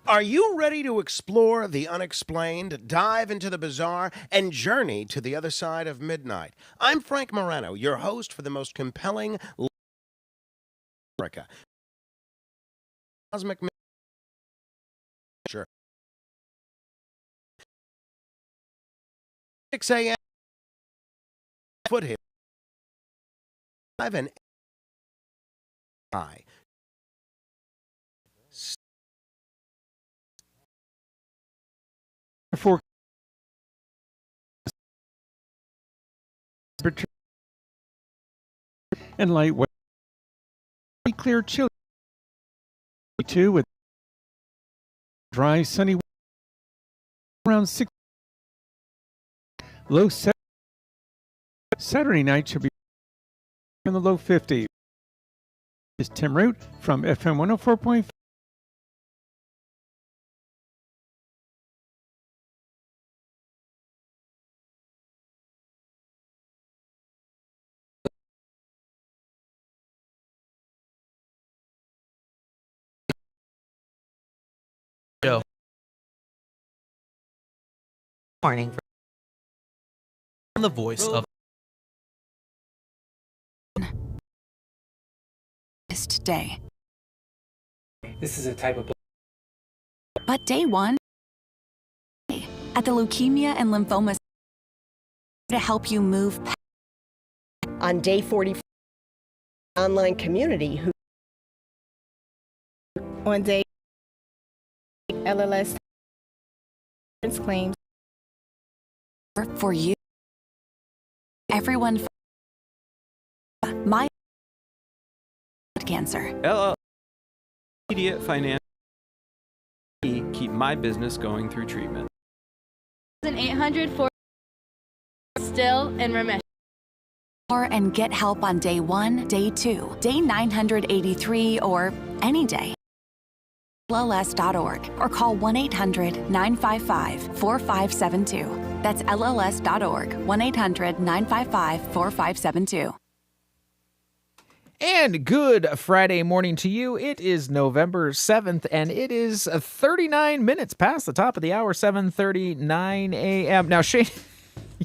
Are you ready to explore the unexplained, dive into the bizarre, and journey to the other side of midnight? I'm Frank Morano, your host for the most compelling America. Cosmic Sure. 6 a.m. Foothill. 5 and I. For and light weather, clear chilly 2 with dry sunny around 6. Low 7. Saturday night should be in the low 50. This is Tim Root from FM 104.5. Morning. The voice of day. this is a type of But day one at the Leukemia and Lymphoma to help you move past. On day 40, online community who on day LLS claims For you. Everyone. My cancer. Immediate financial keep my business going through treatment. 804 still in remission. And get help on day 1, day 2, day 983, or any day. LLS.org or call 1-800-955-4572. That's LLS.org, 1-800-955-4572. And good Friday morning to you. It is November 7th, and it is 39 minutes past the top of the hour, 7:39 a.m. Now, Shane,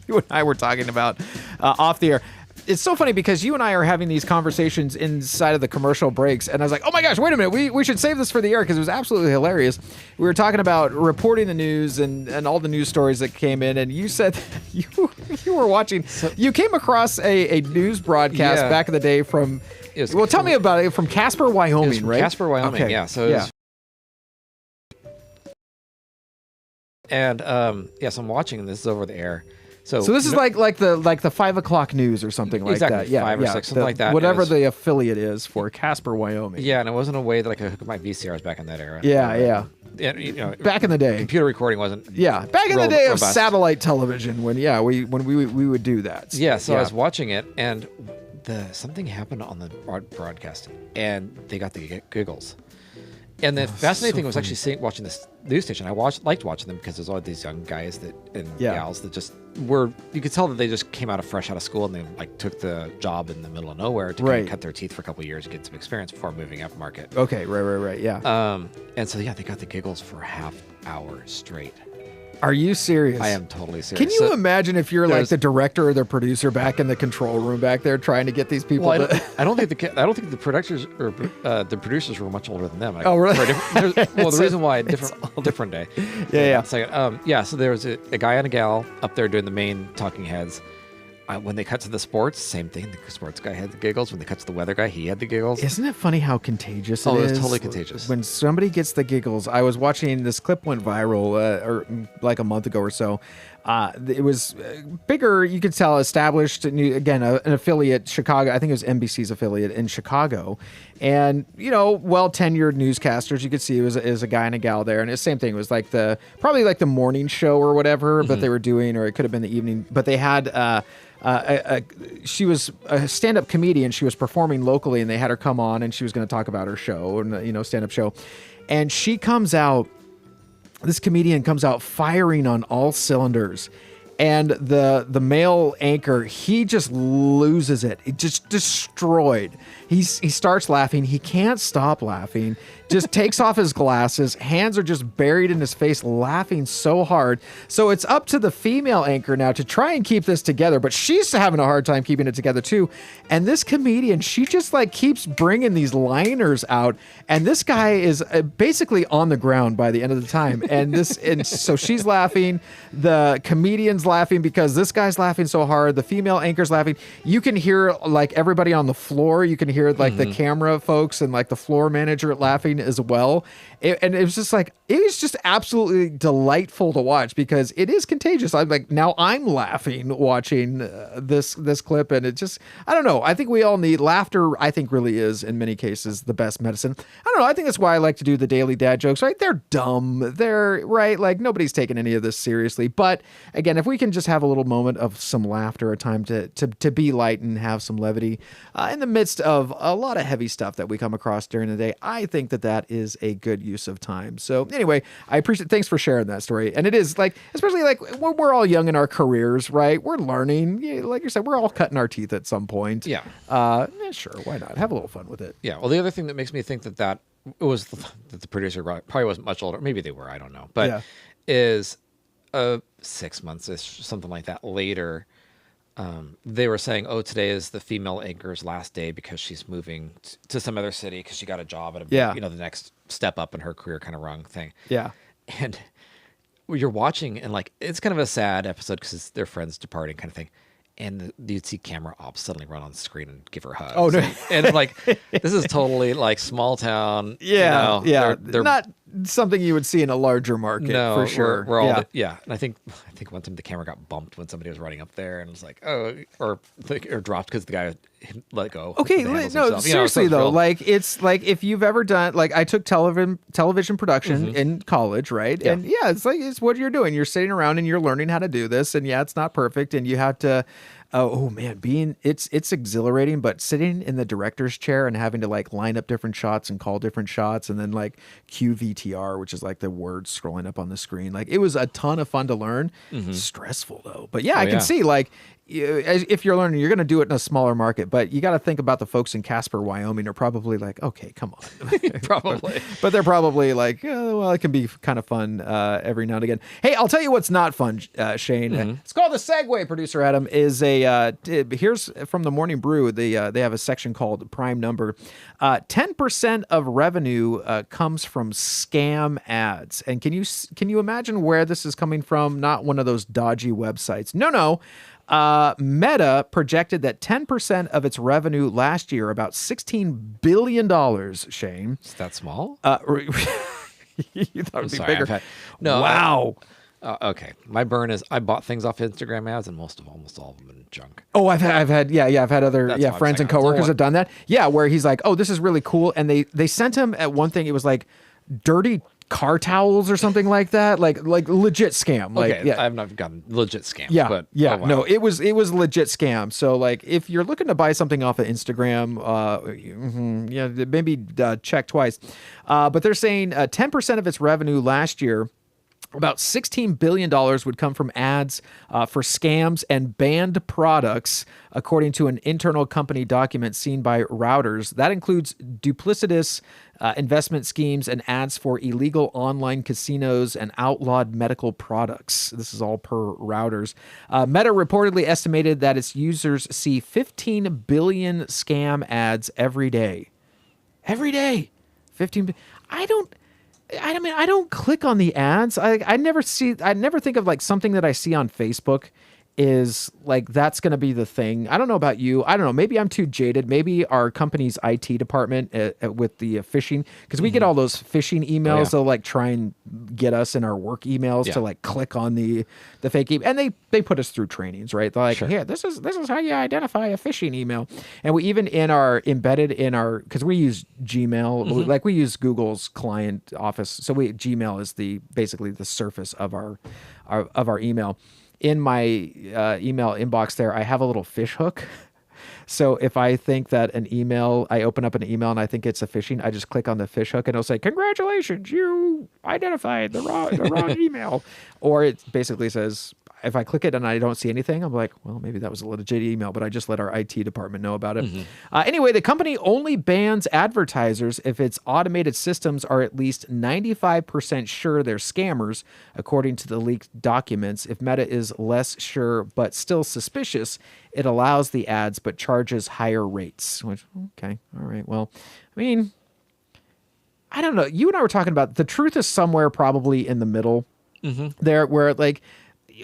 you and I were talking about off the air. It's so funny because you and I are having these conversations inside of the commercial breaks, and I was like, oh my gosh, wait a minute, we should save this for the air because it was absolutely hilarious. We were talking about reporting the news and all the news stories that came in, and you said you were watching, you came across a news broadcast back in the day from, well, tell me about it, from Casper, Wyoming, right? Casper, Wyoming, okay. yeah. So it was, and yes, I'm watching this over the air. So this is like the 5 o'clock news or something like exactly, that. Yeah, 5 or 6, something like that. Whatever the affiliate is for Casper, Wyoming. Yeah, and it wasn't a way that I could hook up my VCRs back in that era. Yeah. And, you know, back in the day, computer recording wasn't. Yeah, back in the day of robust. satellite television, when we would do that. Yeah, so I was watching it, and something happened on the broadcast, and they got the giggles. And the fascinating thing was actually watching this news station. I liked watching them because there's all these young guys and gals that just were. You could tell that they just came fresh out of school, and they took the job in the middle of nowhere to kind of cut their teeth for a couple of years, get some experience before moving up market. Okay, right, yeah. And so they got the giggles for a half hour straight. Are you serious? I am totally serious. Can you imagine if you're like the director or the producer back in the control room back there trying to get these people? Well, I don't think the producers or the producers were much older than them. Oh, really? The reason why different day. Yeah. So there was a guy and a gal up there doing the main talking heads. When they cut to the sports, same thing. The sports guy had the giggles. When they cut to the weather guy, he had the giggles. Isn't it funny how contagious it is? Oh, it's totally contagious. When somebody gets the giggles, I was watching this clip went viral or like a month ago or so. It was bigger, you could tell, established, again, an affiliate, Chicago. I think it was NBC's affiliate in Chicago. And, well-tenured newscasters, you could see it was a guy and a gal there. And it's the same thing. It was probably like the morning show or whatever that they were doing, or it could have been the evening. But they had... she was a stand-up comedian. She was performing locally, and they had her come on, and she was going to talk about her show, and stand-up show. And she comes out. This comedian comes out firing on all cylinders, and the male anchor, he just loses it. It just destroyed. He starts laughing. He can't stop laughing. just takes off his glasses. Hands are just buried in his face, laughing so hard. So it's up to the female anchor now to try and keep this together, but she's having a hard time keeping it together too. And this comedian, she just like keeps bringing these liners out, and this guy is basically on the ground by the end of the time. And so she's laughing, the comedian's laughing because this guy's laughing so hard, the female anchor's laughing. You can hear like everybody on the floor, you can hear like the camera folks and like the floor manager laughing as well. And it was just like, it was just absolutely delightful to watch because it is contagious. I'm like, now I'm laughing watching this clip, and it just, I don't know. I think we all need laughter. I think really is in many cases the best medicine. I don't know. I think that's why I like to do the daily dad jokes, right? They're dumb. They're right. Like nobody's taking any of this seriously. But again, if we can just have a little moment of some laughter, a time to be light and have some levity in the midst of a lot of heavy stuff that we come across during the day, I think that is a good use of time. So anyway, I appreciate, thanks for sharing that story. And it is like, especially like we're all young in our careers, right? We're learning, like you said, we're all cutting our teeth at some point. Yeah. Sure. Why not? Have a little fun with it. Yeah. Well, the other thing that makes me think that it was that the producer probably wasn't much older. Maybe they were, I don't know. But is 6 months ish, something like that later, they were saying, oh, today is the female anchor's last day because she's moving to some other city because she got a job at the next step up in her career kind of wrong thing. Yeah. And you're watching and like, it's kind of a sad episode because their friends departing kind of thing. And you'd see camera ops suddenly run on screen and give her hugs. Oh, no. And like, this is totally like small town. Yeah. You know, they're not something you would see in a larger market for sure. We're all and I think one time the camera got bumped when somebody was running up there and it was like, oh, or dropped because the guy let go. Okay, no, seriously though, like it's like if you've ever done, like I took television production in college, right? Yeah. And it's what you're doing. You're sitting around and you're learning how to do this, and it's not perfect, and you have to. Oh man, it's exhilarating, but sitting in the director's chair and having to like line up different shots and call different shots and then like cue VTR, which is like the words scrolling up on the screen. Like it was a ton of fun to learn. Stressful though, but I can see like if you're learning, you're going to do it in a smaller market, but you got to think about the folks in Casper, Wyoming are probably like, okay, come on. Probably. But they're probably like, oh, well, it can be kind of fun every now and again. Hey, I'll tell you what's not fun, Shane. It's called the Segway, producer Adam, is here's from the Morning Brew. They have a section called Prime Number. 10% of revenue comes from scam ads. And can you imagine where this is coming from? Not one of those dodgy websites. No. Meta projected that 10% of its revenue last year, about $16 billion, Shane. Is that small? You thought it would be bigger. Wow. Okay. My burn is I bought things off Instagram ads and almost all of them in junk. Oh, I've had other friends and coworkers have done that. Yeah, where he's like, oh, this is really cool. And they sent him at one thing, it was like dirty car towels or something like that, like legit scam. Like, okay, I've not gotten legit scam. Yeah, but, yeah, oh, wow. no, it was legit scam. So like, if you're looking to buy something off of Instagram, maybe check twice. But they're saying 10% of its revenue last year, about $16 billion would come from ads for scams and banned products, according to an internal company document seen by Reuters. That includes duplicitous investment schemes and ads for illegal online casinos and outlawed medical products. This is all per Reuters. Meta reportedly estimated that its users see 15 billion scam ads every day. Every day. 15 I don't click on the ads. I never think of like something that I see on Facebook is like, that's going to be the thing. I don't know about you. I don't know. Maybe I'm too jaded. Maybe our company's IT department with the phishing, because we get all those phishing emails. They'll like try and get us in our work emails to like click on the fake email. And they put us through trainings, right? They're like, here, this is how you identify a phishing email. And we even because we use Gmail, like we use Google's client office. So Gmail is basically the surface of our email. In my email inbox there, I have a little fish hook. So if I think that I open up an email and I think it's a phishing, I just click on the fish hook and it'll say, congratulations, you identified the wrong email. Or it basically says, if I click it and I don't see anything, I'm like, well, maybe that was a legit email, but I just let our IT department know about it. Anyway, the company only bans advertisers if its automated systems are at least 95% sure they're scammers, according to the leaked documents. If Meta is less sure but still suspicious, it allows the ads but charges higher rates. Which, okay, all right. Well, I mean, I don't know. You and I were talking about the truth is somewhere probably in the middle there, where like,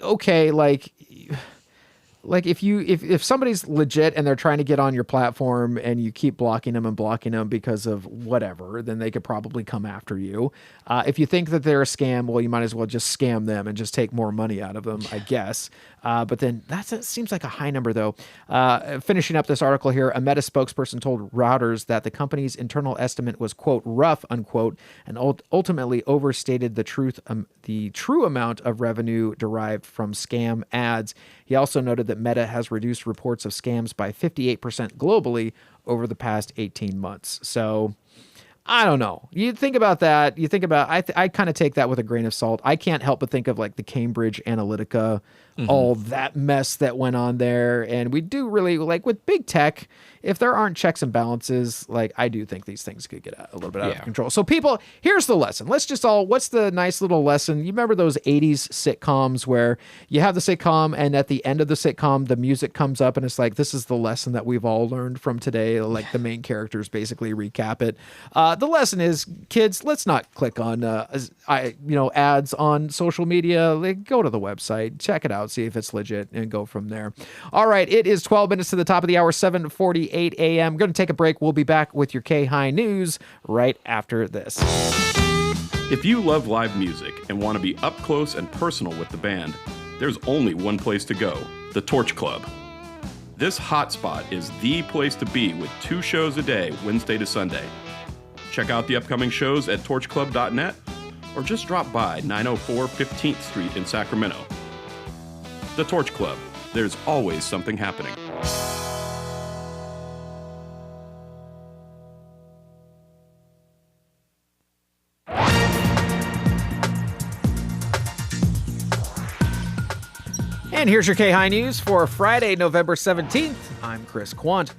okay, like if somebody's legit and they're trying to get on your platform and you keep blocking them because of whatever, then they could probably come after you. If you think that they're a scam, well, you might as well just scam them and just take more money out of them, I guess. But then that seems like a high number, though. Finishing up this article here, a Meta spokesperson told Reuters that the company's internal estimate was, quote, rough, unquote, and ultimately overstated the true amount of revenue derived from scam ads. He also noted that Meta has reduced reports of scams by 58% globally over the past 18 months. So I don't know. You think about that. You think about, I kind of take that with a grain of salt. I can't help but think of like the Cambridge Analytica, all that mess that went on there. And we do really, like with big tech, if there aren't checks and balances, like I do think these things could get a little bit out of control. So people, here's the lesson. Let's just what's the nice little lesson? You remember those 80s sitcoms where you have the sitcom and at the end of the sitcom, the music comes up and it's like, this is the lesson that we've all learned from today. Like the main characters basically recap it. The lesson is, kids, let's not click on, ads on social media. Like, go to the website, check it out, see if it's legit and go from there. All right. It is 12 minutes to the top of the hour, 7:48 a.m. Going to take a break. We'll be back with your KAHI News right after this. If you love live music and want to be up close and personal with the band, there's only one place to go, the Torch Club. This hotspot is the place to be with 2 shows a day, Wednesday to Sunday. Check out the upcoming shows at torchclub.net or just drop by 904 15th Street in Sacramento. The Torch Club. There's always something happening. And here's your KAHI News for Friday, November 17th. I'm Chris Quant.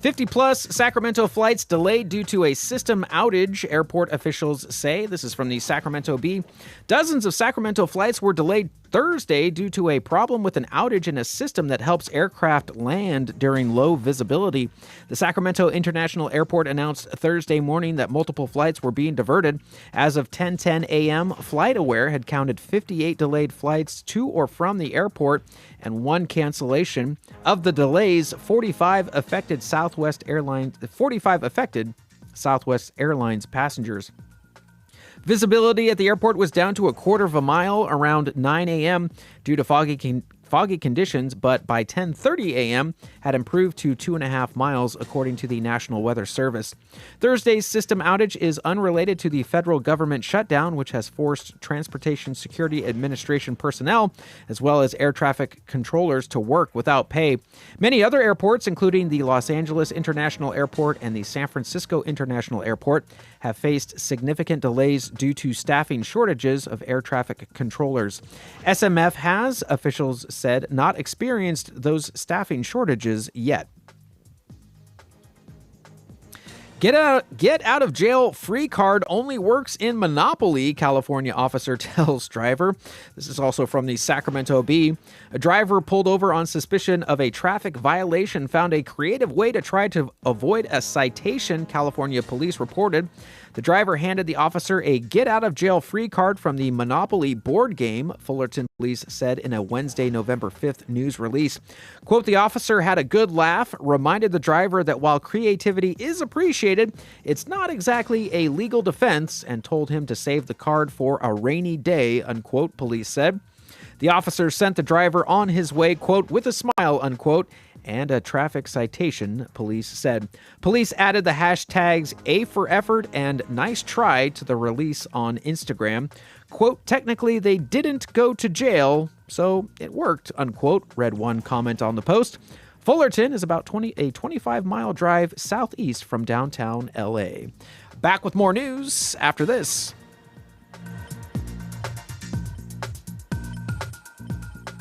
50-plus Sacramento flights delayed due to a system outage, airport officials say. This is from the Sacramento Bee. Dozens of Sacramento flights were delayed Thursday due to a problem with an outage in a system that helps aircraft land during low visibility. The Sacramento International Airport announced Thursday morning that multiple flights were being diverted. As of 10:10 a.m., FlightAware had counted 58 delayed flights to or from the airport and 1 cancellation. Of the delays, 45 affected Southwest Airlines passengers. Visibility at the airport was down to a quarter of a mile around 9 a.m. due to foggy conditions, but by 10:30 a.m. had improved to 2.5 miles, according to the National Weather Service. Thursday's system outage is unrelated to the federal government shutdown, which has forced Transportation Security Administration personnel, as well as air traffic controllers, to work without pay. Many other airports, including the Los Angeles International Airport and the San Francisco International Airport, have faced significant delays due to staffing shortages of air traffic controllers. SMF has, officials said, not experienced those staffing shortages yet. Get out of jail free card only works in Monopoly, California officer tells driver. This is also from the Sacramento Bee. A driver pulled over on suspicion of a traffic violation found a creative way to try to avoid a citation, California police reported. The driver handed the officer a get-out-of-jail-free card from the Monopoly board game, Fullerton police said in a Wednesday, November 5th news release. Quote, the officer had a good laugh, reminded the driver that while creativity is appreciated, it's not exactly a legal defense, and told him to save the card for a rainy day, unquote, police said. The officer sent the driver on his way, quote, with a smile, unquote, and a traffic citation, police said. Police added the hashtags A for effort and nice try to the release on Instagram. Quote, technically they didn't go to jail, so it worked, unquote, read one comment on the post. Fullerton is about a 25-mile drive southeast from downtown LA. Back with more news after this.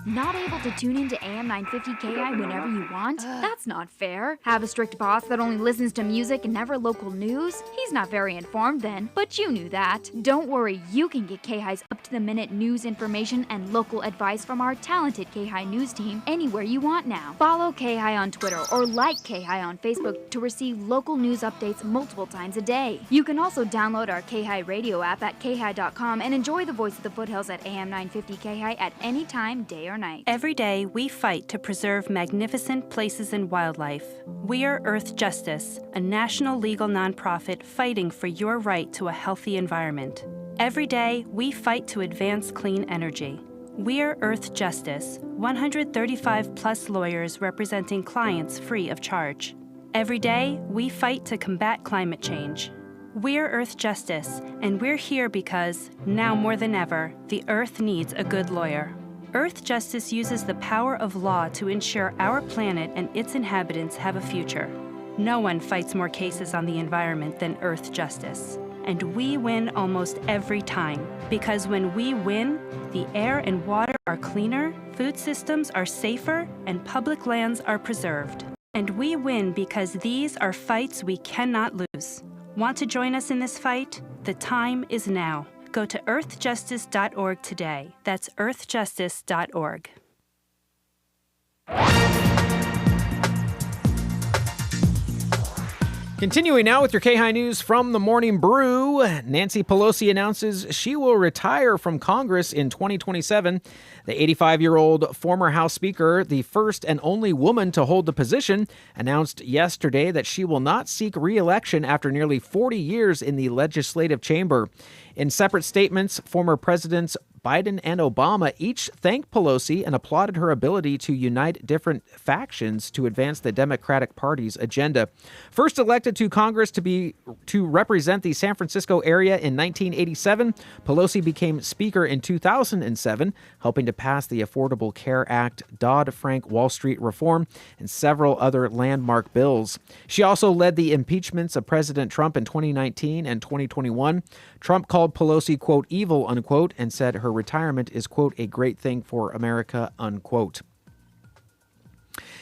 Not able to tune into AM 950 KI whenever you want? That's not fair. Have a strict boss that only listens to music and never local news? He's not very informed then, but you knew that. Don't worry, you can get KHI's up-to-the-minute news information and local advice from our talented KHI news team anywhere you want now. Follow KHI on Twitter or like KHI on Facebook to receive local news updates multiple times a day. You can also download our KHI radio app at KHI.com and enjoy the voice of the foothills at AM 950 KHI at any time, day or night. Every day, we fight to preserve magnificent places and wildlife. We are Earth Justice, a national legal nonprofit fighting for your right to a healthy environment. Every day, we fight to advance clean energy. We're Earth Justice, 135-plus lawyers representing clients free of charge. Every day, we fight to combat climate change. We're Earth Justice, and we're here because, now more than ever, the Earth needs a good lawyer. Earth Justice uses the power of law to ensure our planet and its inhabitants have a future. No one fights more cases on the environment than Earth Justice. And we win almost every time, because when we win, the air and water are cleaner, food systems are safer, and public lands are preserved. And we win because these are fights we cannot lose. Want to join us in this fight? The time is now. Go to earthjustice.org today. That's earthjustice.org. Continuing now with your KAHI News from the Morning Brew, Nancy Pelosi announces she will retire from Congress in 2027. The 85-year-old former House Speaker, the first and only woman to hold the position, announced yesterday that she will not seek re-election after nearly 40 years in the legislative chamber. In separate statements, former Presidents Biden and Obama each thanked Pelosi and applauded her ability to unite different factions to advance the Democratic Party's agenda. First elected to Congress to represent the San Francisco area in 1987, Pelosi became Speaker in 2007, helping to pass the Affordable Care Act, Dodd-Frank Wall Street reform, and several other landmark bills. She also led the impeachments of President Trump in 2019 and 2021. Trump called Pelosi, quote, evil, unquote, and said her retirement is, quote, a great thing for America, unquote.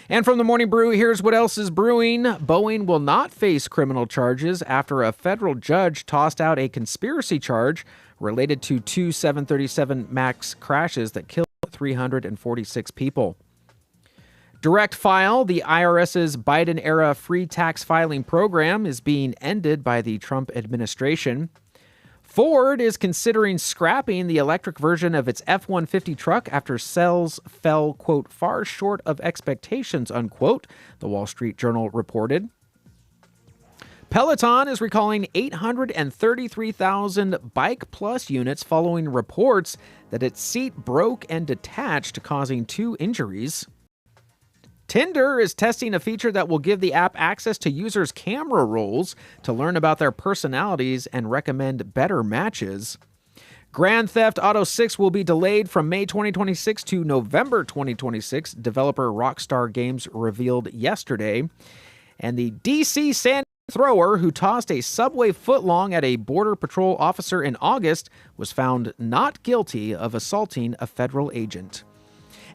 And from the Morning Brew, here's what else is brewing. Boeing will not face criminal charges after a federal judge tossed out a conspiracy charge related to two 737 MAX crashes that killed 346 people. Direct File, the IRS's Biden-era free tax filing program, is being ended by the Trump administration. Ford is considering scrapping the electric version of its F-150 truck after sales fell, quote, far short of expectations, unquote, the Wall Street Journal reported. Peloton is recalling 833,000 Bike Plus units following reports that its seat broke and detached, causing 2 injuries. Tinder is testing a feature that will give the app access to users' camera rolls to learn about their personalities and recommend better matches. Grand Theft Auto 6 will be delayed from May 2026 to November 2026, developer Rockstar Games revealed yesterday. And the D.C. sand thrower who tossed a subway footlong at a Border Patrol officer in August was found not guilty of assaulting a federal agent.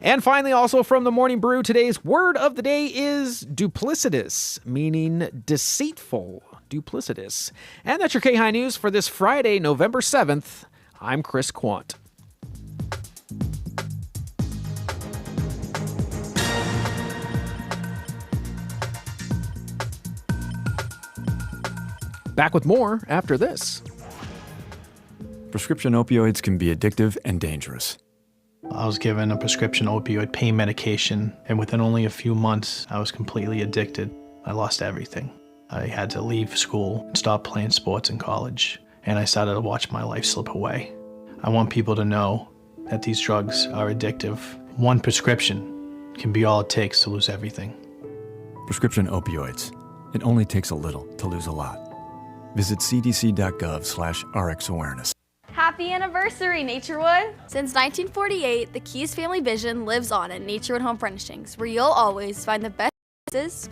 And finally, also from the Morning Brew, today's word of the day is duplicitous, meaning deceitful, duplicitous. And that's your KAHI News for this Friday, November 7th. I'm Chris Quant. Back with more after this. Prescription opioids can be addictive and dangerous. I was given a prescription opioid pain medication, and within only a few months, I was completely addicted. I lost everything. I had to leave school and stop playing sports in college, and I started to watch my life slip away. I want people to know that these drugs are addictive. One prescription can be all it takes to lose everything. Prescription opioids. It only takes a little to lose a lot. Visit cdc.gov/RxAwareness. Happy anniversary, Naturewood! Since 1948, the Keys family vision lives on at Naturewood Home Furnishings, where you'll always find the best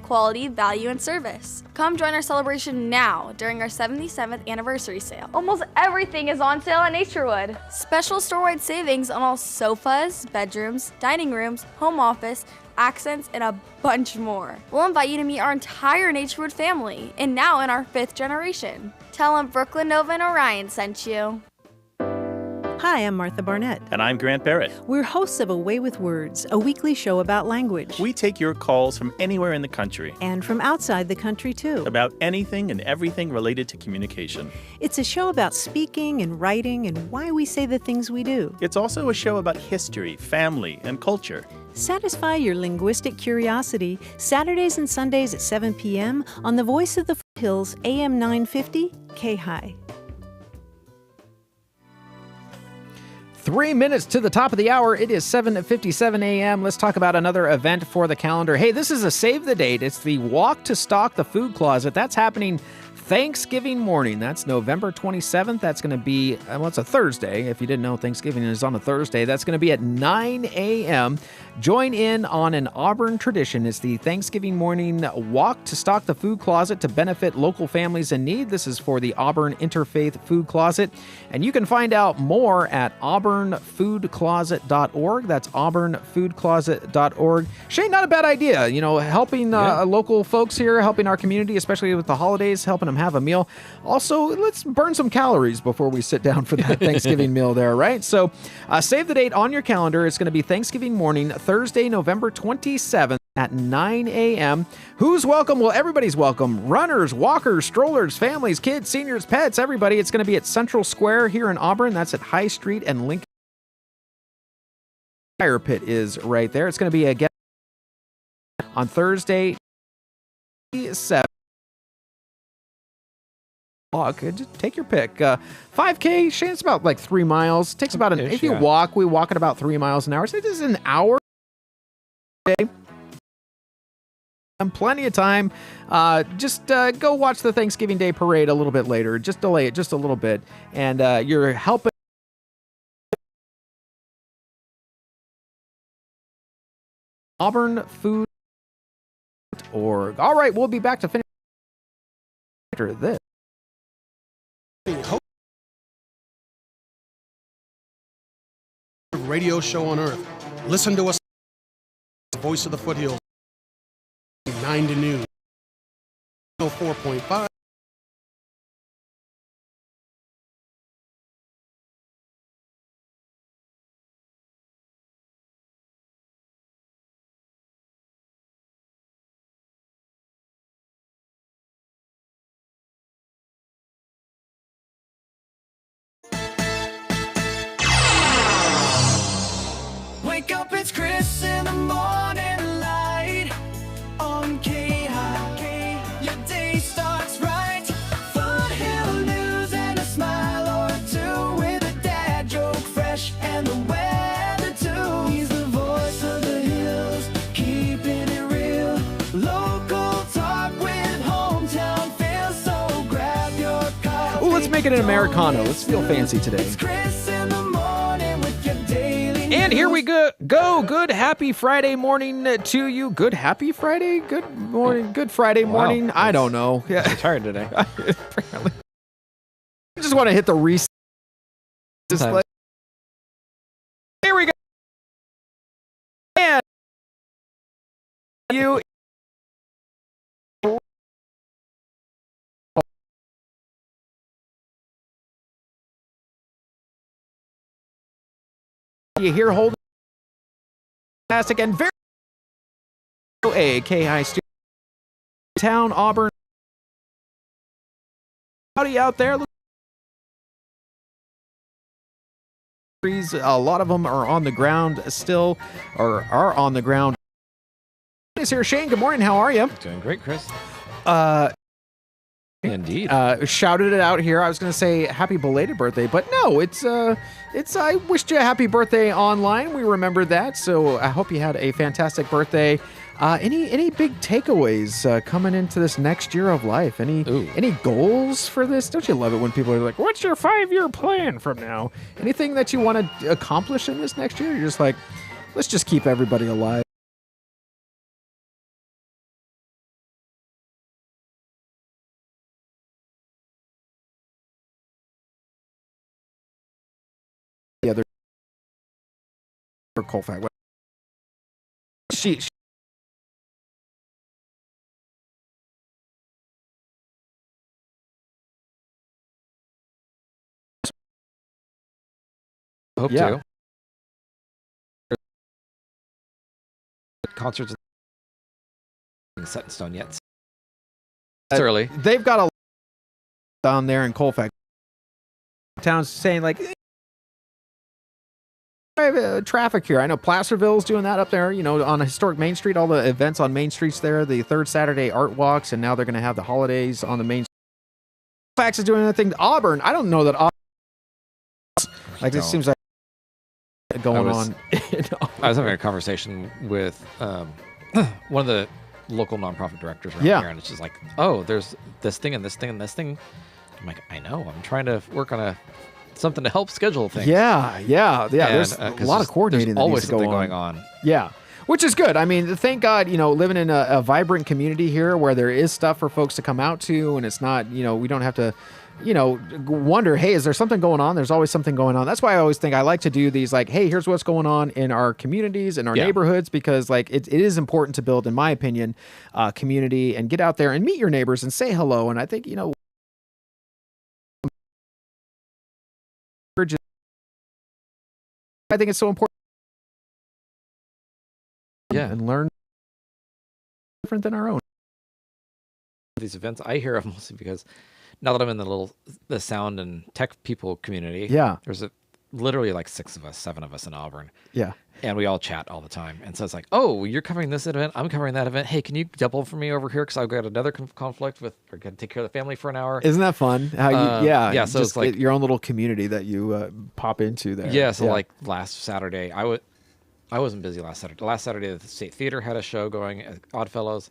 quality, value, and service. Come join our celebration now during our 77th anniversary sale. Almost everything is on sale at Naturewood. Special store-wide savings on all sofas, bedrooms, dining rooms, home office, accents, and a bunch more. We'll invite you to meet our entire Naturewood family, and now in our 5th generation. Tell them Brooklyn Nova and Orion sent you. Hi, I'm Martha Barnett. And I'm Grant Barrett. We're hosts of A Way with Words, a weekly show about language. We take your calls from anywhere in the country. And from outside the country, too. About anything and everything related to communication. It's a show about speaking and writing and why we say the things we do. It's also a show about history, family, and culture. Satisfy your linguistic curiosity Saturdays and Sundays at 7 p.m. on the Voice of the Foothills, AM 950, KAHI. 3 minutes to the top of the hour. It is 7:57 a.m. Let's talk about another event for the calendar. Hey, this is a save the date. It's the Walk to Stock the Food Closet. That's happening Thanksgiving morning. That's November 27th. That's going to be, well, it's a Thursday. If you didn't know, Thanksgiving is on a Thursday. That's going to be at 9 a.m. Join in on an Auburn tradition. It's the Thanksgiving morning Walk to Stock the Food Closet to benefit local families in need. This is for the Auburn Interfaith Food Closet. And you can find out more at auburnfoodcloset.org. That's auburnfoodcloset.org. Shane, not a bad idea. You know, helping local folks here, helping our community, especially with the holidays, helping them have a meal. Also, let's burn some calories before we sit down for that Thanksgiving meal there, right? So save the date on your calendar. It's going to be Thanksgiving morning, Thursday, November 27th at 9 a.m. Who's welcome? Well, everybody's welcome. Runners, walkers, strollers, families, kids, seniors, pets, everybody. It's going to be at Central Square here in Auburn. That's at High Street and Lincoln. Fire pit is right there. It's going to be again on Thursday, 7. Walk, just take your pick. 5K, Shane, it's about like 3 miles. It takes about an, if you walk, we walk at about 3 miles an hour. So this is an hour. Okay. And plenty of time. Just go watch the Thanksgiving Day parade a little bit later. Just delay it just a little bit. And you're helping AuburnFood.org. All right, we'll be back to finish after this. Radio show on earth. Listen to us, Voice of the Foothills, 9 to noon. 4.5. Wake up, it's Chris in the morning light on KAHI. Your day starts right. Foothill news and a smile or two with a dad joke fresh and the weather too. He's the voice of the hills, keeping it real. Local talk with hometown feel. So grab your coffee. Oh, let's make it an Americano. Let's feel fancy today. It's Chris in the morning with your daily. And here we go. Good happy Friday morning to you. Good happy Friday. Good morning. Good Friday morning. Wow. I don't know. Yeah. I'm tired today. Apparently. I just want to hit the reset. Just like, here we go. And you. You hear holding fantastic and very a KAHI studio town Auburn. Howdy out there. A lot of them are on the ground still, or are on the ground. Is here, Shane. Good morning. How are you? Doing great, Chris. Indeed. Shouted it out here. I was going to say happy belated birthday, but no, it's I wished you a happy birthday online. We remembered that, so I hope you had a fantastic birthday. Any big takeaways coming into this next year of life? Any goals for this? Don't you love it when people are like, "What's your 5-year plan from now?" Anything that you want to accomplish in this next year? You're just like, let's just keep everybody alive. or Colfax. She Hope Yeah. to. Concerts set in stone yet. It's early. They've got a down there in Colfax. Towns saying like, I have traffic here. I know Placerville's doing that up there, on a historic Main Street, all the events on Main Streets there, the third Saturday art walks, and now they're going to have the holidays on the Main Street. Colfax is doing anything. Auburn, I don't know that Auburn, like it seems like going on. I was having a conversation with one of the local nonprofit directors around Yeah. here, and it's just like, oh, there's this thing and this thing and this thing. I'm like, I know. I'm trying to work on something to help schedule things. Yeah. And, There's a lot of coordinating. There's always that needs to something go going on. Yeah. Which is good. I mean, thank God, living in a vibrant community here where there is stuff for folks to come out to, and it's not, we don't have to, wonder, hey, is there something going on? There's always something going on. That's why I always think I like to do these, like, hey, here's what's going on in our communities, in our neighborhoods, because, like, it is important to build, in my opinion, community and get out there and meet your neighbors and say hello. And I think, I think it's so important. Yeah. And learn different than our own. These events I hear of mostly because now that I'm in the sound and tech people community, there's literally like 7 of us in Auburn. Yeah. And we all chat all the time. And so it's like, oh, you're covering this event. I'm covering that event. Hey, can you double for me over here? Because I've got another conflict with, or got to take care of the family for an hour. Isn't that fun? How you, yeah. So just it's like your own little community that you pop into there. Yeah. So like last Saturday, I wasn't busy last Saturday. Last Saturday, the State Theater had a show going at Oddfellows.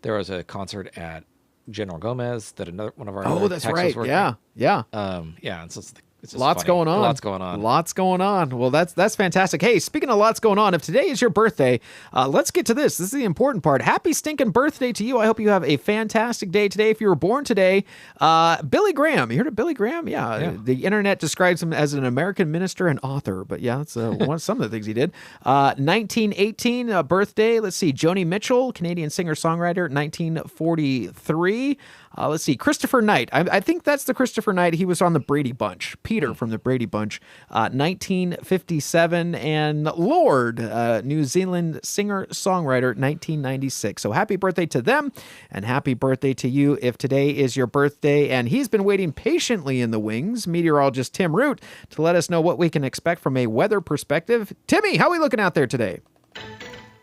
There was a concert at General Gomez that one of our that's techs right. was working. Yeah. And so it's just lots funny. going on. Lots going on. Well, that's fantastic. Hey, speaking of lots going on, if today is your birthday, let's get to this. This is the important part. Happy stinking birthday to you. I hope you have a fantastic day today. If you were born today, Billy Graham. You heard of Billy Graham? Yeah. The internet describes him as an American minister and author, but yeah, that's some of the things he did. 1918 birthday. Let's see. Joni Mitchell, Canadian singer-songwriter, 1943. Let's see. Christopher Knight. I think that's the Christopher Knight. He was on the Brady Bunch. Peter from the Brady Bunch. 1957. And Lord, New Zealand singer-songwriter, 1996. So happy birthday to them, and happy birthday to you if today is your birthday. And he's been waiting patiently in the wings, meteorologist Tim Root, to let us know what we can expect from a weather perspective. Timmy, how are we looking out there today?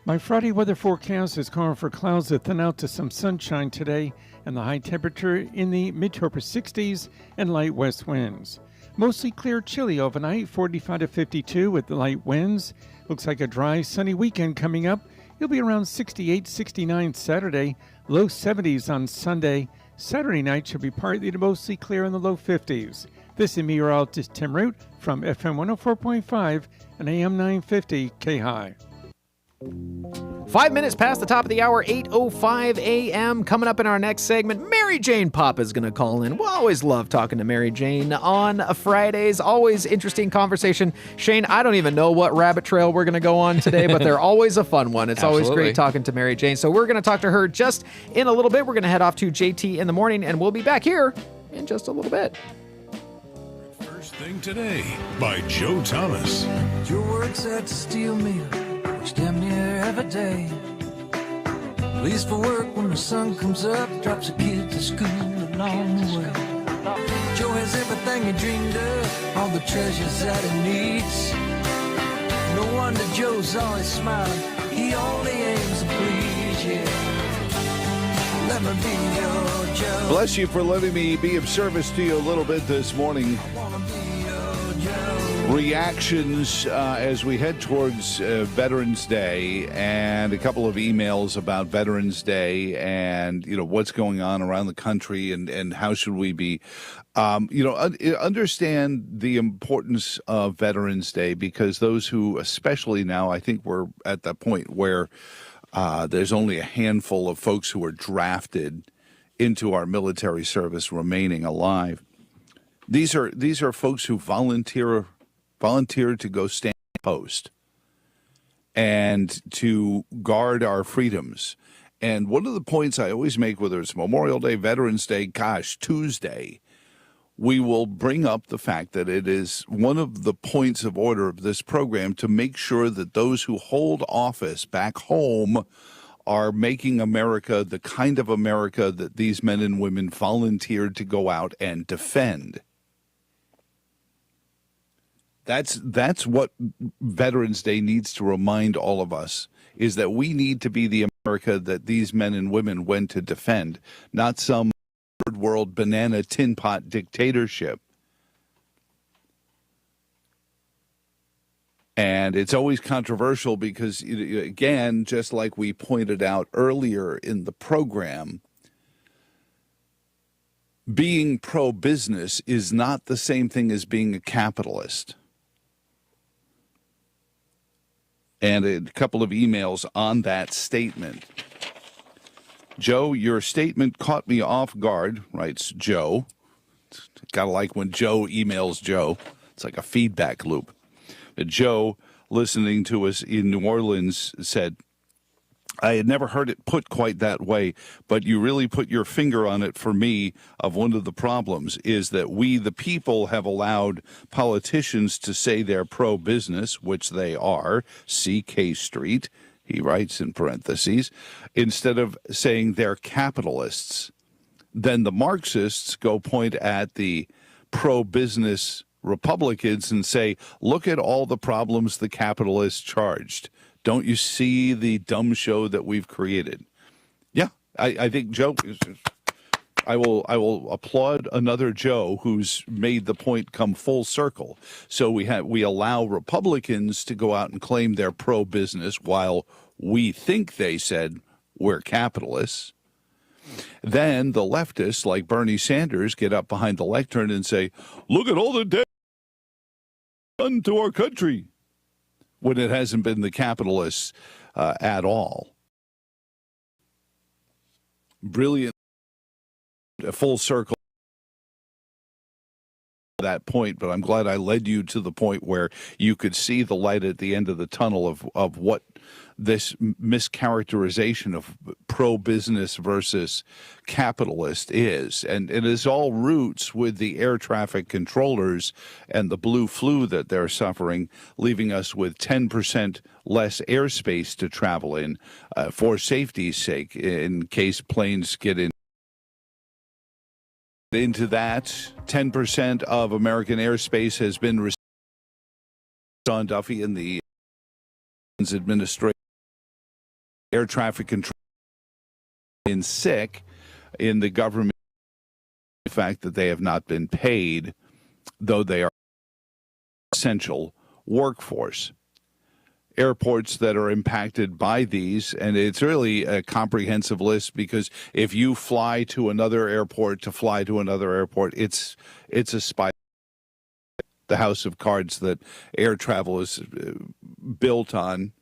My Friday weather forecast is calling for clouds that thin out to some sunshine today, and the high temperature in the mid to upper 60s and light west winds. Mostly clear, chilly overnight, 45 to 52 with the light winds. Looks like a dry, sunny weekend coming up. It'll be around 68, 69 Saturday, low 70s on Sunday. Saturday night should be partly to mostly clear in the low 50s. This is meteorologist Tim Root from FM 104.5 and AM 950 KAHI. 5 minutes past the top of the hour, 8:05 a.m. Coming up in our next segment, Mary Jane Papa is going to call in. We'll always love talking to Mary Jane on Fridays. Always interesting conversation. Shane, I don't even know what rabbit trail we're going to go on today, but they're always a fun one. It's always great talking to Mary Jane. So we're going to talk to her just in a little bit. We're going to head off to JT in the morning, and we'll be back here in just a little bit. First Thing Today by Joe Thomas. Joe works at the steel mill, works damn near every day. Leaves for work when the sun comes up, drops a kid to school along the way. Joe has everything he dreamed of, all the treasures that he needs. No wonder Joe's always smiling, he only aims to please, yeah. Let me be your Joe. Bless you for letting me be of service to you a little bit this morning. Reactions as we head towards Veterans Day, and a couple of emails about Veterans Day and, what's going on around the country and how should we be, understand the importance of Veterans Day, because those who, especially now, I think we're at that point where there's only a handful of folks who are drafted into our military service remaining alive. These are folks who volunteered to go stand post. and to guard our freedoms. And one of the points I always make, whether it's Memorial Day, Veterans Day, gosh, Tuesday, we will bring up the fact that it is one of the points of order of this program to make sure that those who hold office back home are making America the kind of America that these men and women volunteered to go out and defend. That's what Veterans Day needs to remind all of us, is that we need to be the America that these men and women went to defend, not some third world banana tin pot dictatorship. And it's always controversial because, again, just like we pointed out earlier in the program, being pro-business is not the same thing as being a capitalist. And a couple of emails on that statement. Joe, your statement caught me off guard, writes Joe. Gotta like when Joe emails Joe. It's like a feedback loop. Joe, listening to us in New Orleans, said, I had never heard it put quite that way, but you really put your finger on it for me. Of one of the problems is that we, the people, have allowed politicians to say they're pro-business, which they are, see K Street, he writes in parentheses, instead of saying they're capitalists. Then the Marxists go point at the pro-business Republicans and say, look at all the problems the capitalists charged. Don't you see the dumb show that we've created? Yeah, I think Joe, I will applaud another Joe who's made the point come full circle. So we allow Republicans to go out and claim they're pro-business while we think they said we're capitalists. Then the leftists, like Bernie Sanders, get up behind the lectern and say, look at all the damage done to our country, when it hasn't been the capitalists at all. Brilliant, full circle that point, but I'm glad I led you to the point where you could see the light at the end of the tunnel of what this mischaracterization of pro-business versus capitalist is. And it is all roots with the air traffic controllers and the blue flu that they're suffering, leaving us with 10% less airspace to travel in for safety's sake, in case planes get into that. 10% of American airspace has been restricted. John Duffy in the administration, air traffic control, in sick in the government, the fact that they have not been paid, though they are essential workforce. Airports that are impacted by these, and it's really a comprehensive list, because if you fly to another airport to fly to another airport, it's a spiral. The house of cards that air travel is built on.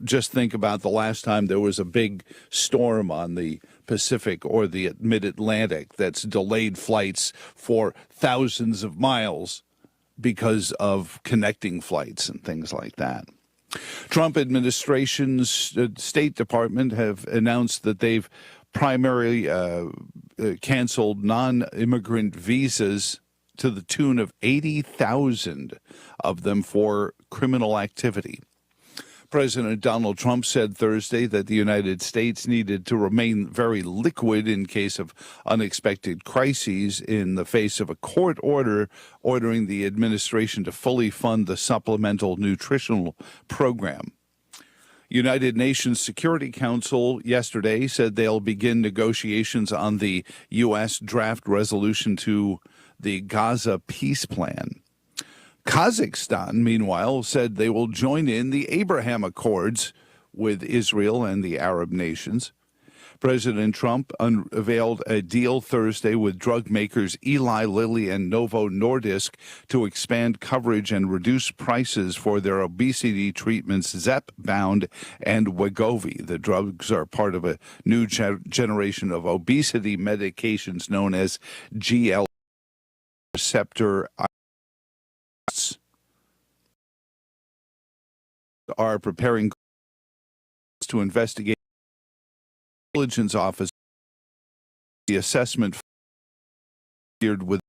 Just think about the last time there was a big storm on the Pacific or the mid-Atlantic that's delayed flights for thousands of miles because of connecting flights and things like that. Trump administration's State Department have announced that they've primarily canceled non-immigrant visas to the tune of 80,000 of them for criminal activity. President Donald Trump said Thursday that the United States needed to remain very liquid in case of unexpected crises in the face of a court order ordering the administration to fully fund the supplemental nutritional program. United Nations Security Council yesterday said they'll begin negotiations on the U.S. draft resolution to the Gaza peace plan. Kazakhstan, meanwhile, said they will join in the Abraham Accords with Israel and the Arab nations. President Trump unveiled a deal Thursday with drug makers Eli Lilly and Novo Nordisk to expand coverage and reduce prices for their obesity treatments Zepbound and Wegovy. The drugs are part of a new generation of obesity medications known as GL receptor are preparing to investigate intelligence office the assessment with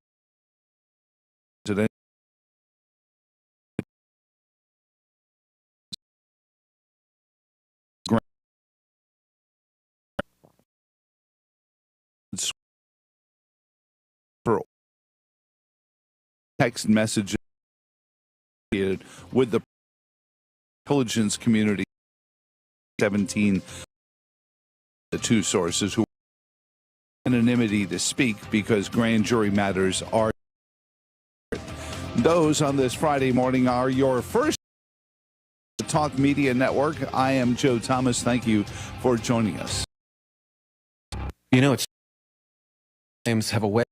for text messages with the intelligence community. 17 the two sources who anonymity to speak because grand jury matters are. Those on this Friday morning are your first Talk Media Network. I am Joe Thomas. Thank you for joining us. You know, it's times have a way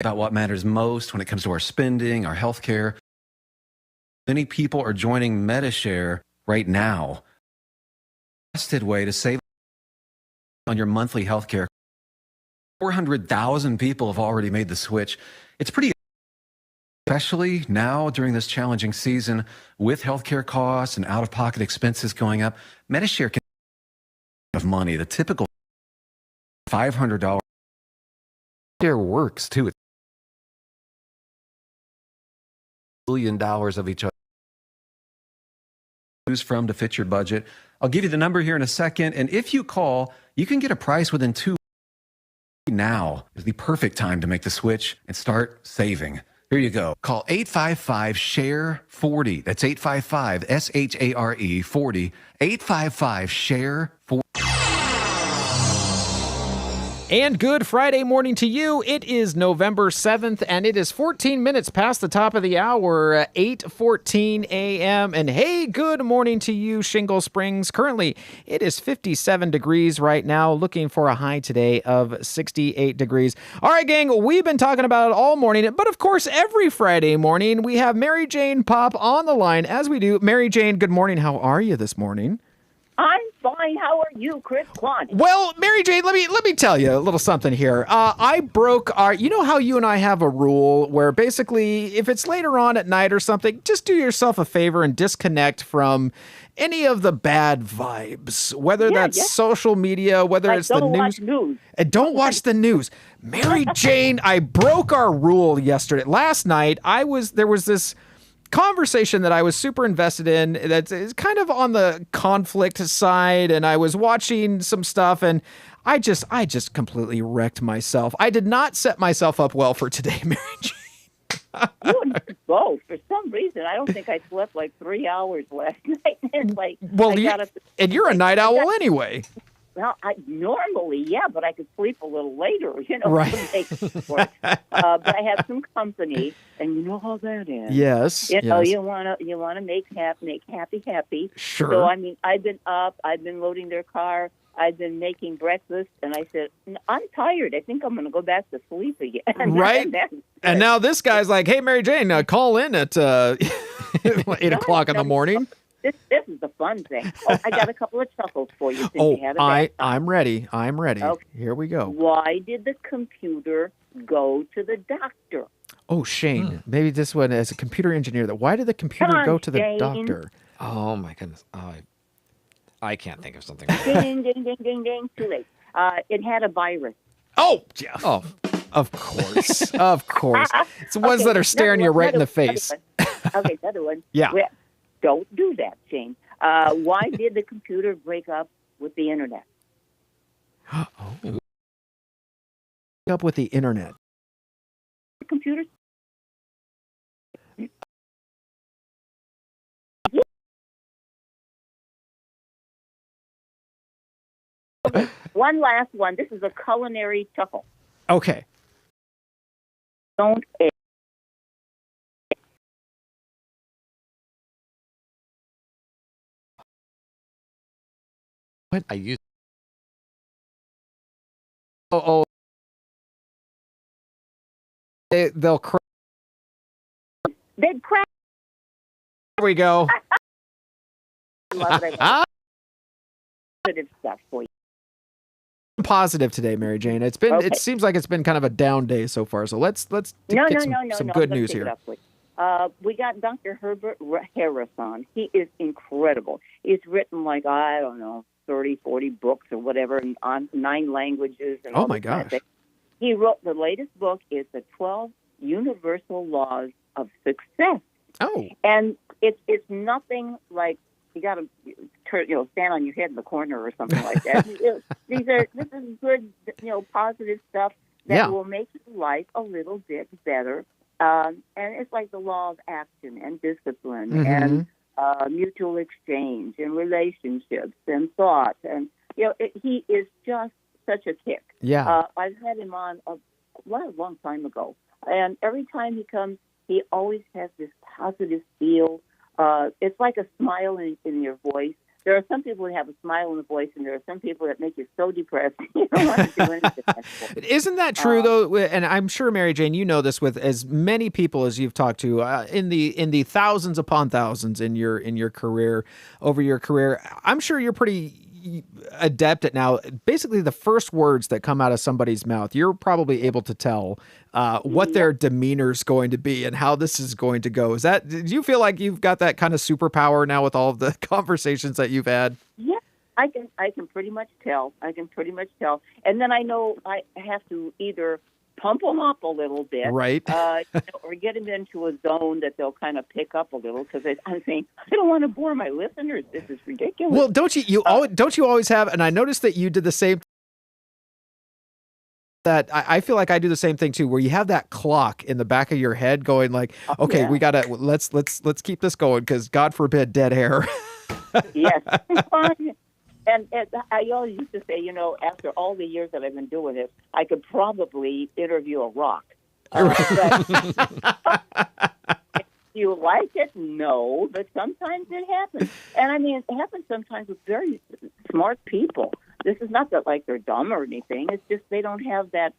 about what matters most when it comes to our spending, our health care. Many people are joining MediShare right now. Trusted way to save on your monthly health care. 400,000 people have already made the switch. It's pretty, especially now during this challenging season with healthcare costs and out-of-pocket expenses going up. MediShare can of money. The typical $500 share works too. It's $1 billion of each other. Choose from to fit your budget. I'll give you the number here in a second, and if you call, you can get a price within 2 weeks. Now is the perfect time to make the switch and start saving. Here you go. Call 855-SHARE-40. That's 855-SHARE 40. 855-SHARE-40. And good Friday morning to you. It is November 7th, and it is 14 minutes past the top of the hour, 8:14 a.m. And hey, good morning to you, Shingle Springs. Currently, it is 57 degrees right now, looking for a high today of 68 degrees. All right, gang, we've been talking about it all morning, but of course, every Friday morning, we have Mary Jane Pop on the line, as we do. Mary Jane, good morning. How are you this morning? I'm fine. How are you, Chris Quant? Well, Mary Jane, let me tell you a little something here. I broke our, you know how you and I have a rule where basically if it's later on at night or something, just do yourself a favor and disconnect from any of the bad vibes, whether that's social media, whether it's the news. And don't watch the news. Mary Jane, I broke our rule yesterday. Last night, there was this conversation that I was super invested in that is kind of on the conflict side, and I was watching some stuff, and I just completely wrecked myself. I did not set myself up well for today, Mary Jane. You and both. For some reason, I don't think I slept like 3 hours last night. It's like, well, and you're a night owl anyway. Well, normally, yeah, but I could sleep a little later, Right. But I have some company, and you know how that is. Yes. You know, you wanna make happy. Sure. So I mean, I've been up, I've been loading their car, I've been making breakfast, and I said, I'm tired. I think I'm going to go back to sleep again. Right. And now this guy's like, hey, Mary Jane, call in at 8 o'clock in the morning. This is the fun thing. Oh, I got a couple of chuckles for you. Since you have it I'm ready. Okay. Here we go. Why did the computer go to the doctor? Oh, Shane, maybe this one as a computer engineer. Why did the computer go to the Shane. doctor? Oh, my goodness. I can't think of something. Ding, ding, ding, ding, ding. Too late. It had a virus. Oh, yeah. Oh, of course. Of course. It's the ones that are staring you right in the face. Okay, another one. Yeah. Well, don't do that, Shane. Why did the computer break up with the internet? Up with the internet. The computer. Okay, one last one. This is a culinary chuckle. Okay. Don't. What? I use. Oh. They'll crack. They'd crack. There we go. Love it. Positive stuff for you. Positive today, Mary Jane. It seems like it's been kind of a down day so far. So let's get some good news here. We got Dr. Herbert Harris on. He is incredible. He's written like, I don't know, 30, 40 books or whatever on 9 languages. And Oh, all my this kind of gosh. thing. He wrote the latest book is the 12 Universal Laws of Success. Oh. And it's nothing like you got to stand on your head in the corner or something like that. This is good, positive stuff that will make your life a little bit better. And it's like the law of action and discipline and mutual exchange and relationships and thought. And, he is just such a kick. Yeah. I've had him on a long time ago. And every time he comes, he always has this positive feel. It's like a smile in your voice. There are some people who have a smile in the voice, and there are some people that make you so depressed you don't want to do anything. Isn't that true though? And I'm sure, Mary Jane, you know this with as many people as you've talked to in the thousands upon thousands in your career over your career. I'm sure you're pretty adept at now. Basically, the first words that come out of somebody's mouth, you're probably able to tell what their demeanor's going to be and how this is going to go. Do you feel like you've got that kind of superpower now with all of the conversations that you've had? Yeah, I can pretty much tell. And then I know I have to either pump them up a little bit, right? Or get them into a zone that they'll kind of pick up a little, because I'm saying I don't want to bore my listeners. This is ridiculous. Well, don't you always have? And I noticed that you did the same. That I feel like I do the same thing too, where you have that clock in the back of your head going like, okay, we gotta let's keep this going because God forbid dead hair. Yes. And I always used to say, after all the years that I've been doing this, I could probably interview a rock. If you like it? No, but sometimes it happens. And I mean, it happens sometimes with very smart people. This is not that like they're dumb or anything. It's just they don't have that.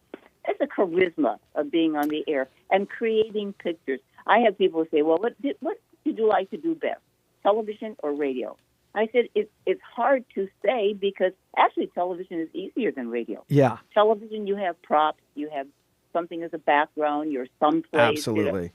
It's a charisma of being on the air and creating pictures. I have people say, well, what did you like to do best, television or radio? I said, it's hard to say because actually television is easier than radio. Yeah. Television, you have props, you have something as a background, you're someplace. Absolutely.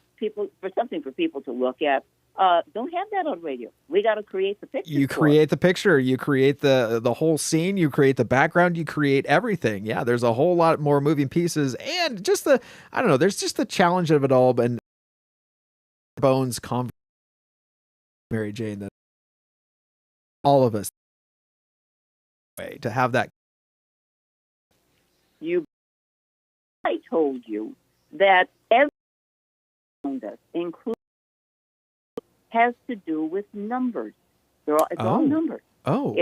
Something for people to look at. Don't have that on radio. We got to create the picture. You create the picture. You create the whole scene. You create the background. You create everything. Yeah, there's a whole lot more moving pieces. And just there's just the challenge of it all. And bones, Mary Jane, that all of us way to have that. I told you that everything around us, including, has to do with numbers. It's all numbers. Oh.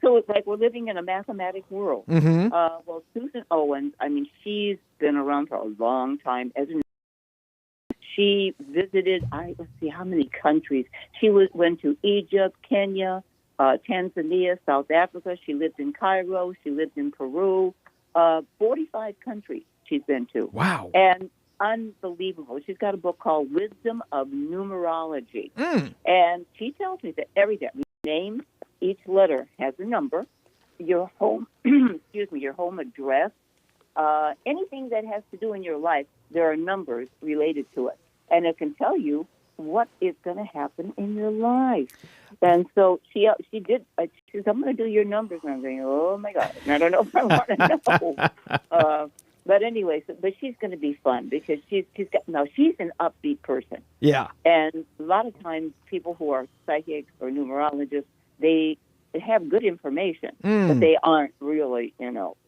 So it's like we're living in a mathematic world. Mm-hmm. Well, Susan Owens, I mean, she's been around for a long time. She visited, let's see, how many countries? She went to Egypt, Kenya, Tanzania, South Africa. She lived in Cairo. She lived in Peru. 45 countries she's been to. Wow. And unbelievable. She's got a book called Wisdom of Numerology. And she tells me that every day, name, each letter has a number, your home, your home address, anything that has to do in your life, there are numbers related to it. And it can tell you what is going to happen in your life. And so she did, she said, I'm going to do your numbers. And I'm going, oh my God, I don't know if I want to know. But anyway, but she's going to be fun because she's an upbeat person. Yeah. And a lot of times people who are psychics or numerologists, they have good information, but they aren't really,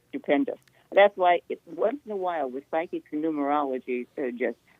stupendous. That's why once in a while with psychics and numerology,